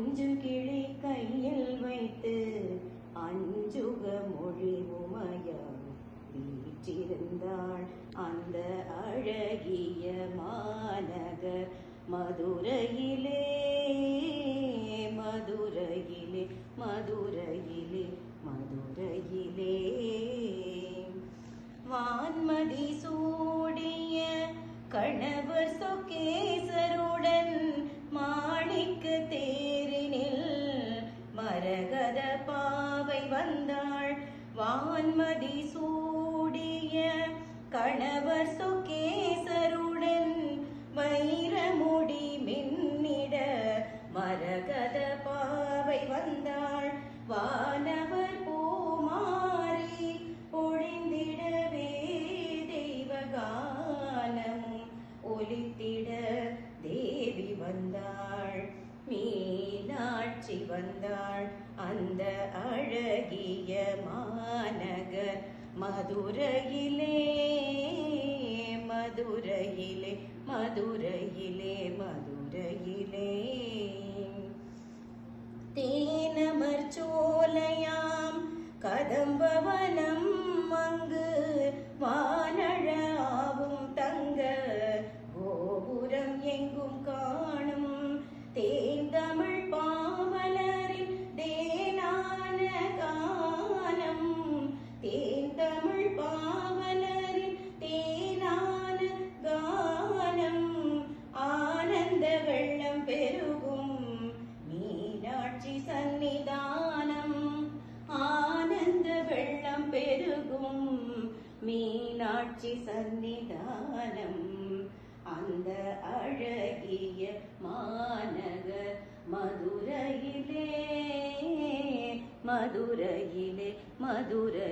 கொஞ்சு கிளி கையில் வைத்து அஞ்சுக மொழி உமையால் வீற்றிருந்தாள் அந்த அழகிய மாநகர் மதுரையிலே மதுரையிலே மதுரையிலே மதுரையிலே. வான்மதி சூடிய கணவர் சொக்கேசருடன் மாணிக்க தேரினில் மரகத பாவை வந்தாள். வான்மதி சூடிய கணவர் சொக்கேசருடன் வைரமுடி மின்னிட மரகத பாவை வந்தாள். வானவர் பூமாரி பொழிந்திடவே தெய்வகானமும் ஒலித்திட தேவி வந்தாள். மீனாட்சி வந்தாள் அந்த அழகிய மாநகர் மதுரையிலே மதுரையிலே மதுரையிலே மதுரையிலே. தேனமர் சோலையாம் கதம்பவனம் அங்கு வானழாவும் தங்க கோபுரம் எங்கும் காணும். தேந்தமிழ் பாவலரின் தேனான கானம் தேந்தமிழ் பாவலரின் தேனான கானம். ஆனந்த வெள்ளம் பெருகும் மீனாட்சி சந்நிதானம் ஆனந்த வெள்ளம் பெருகும் மீனாட்சி சந்நிதானம். அந்த அழகிய மாநகர் மதுரையிலே மதுரையிலே மதுரை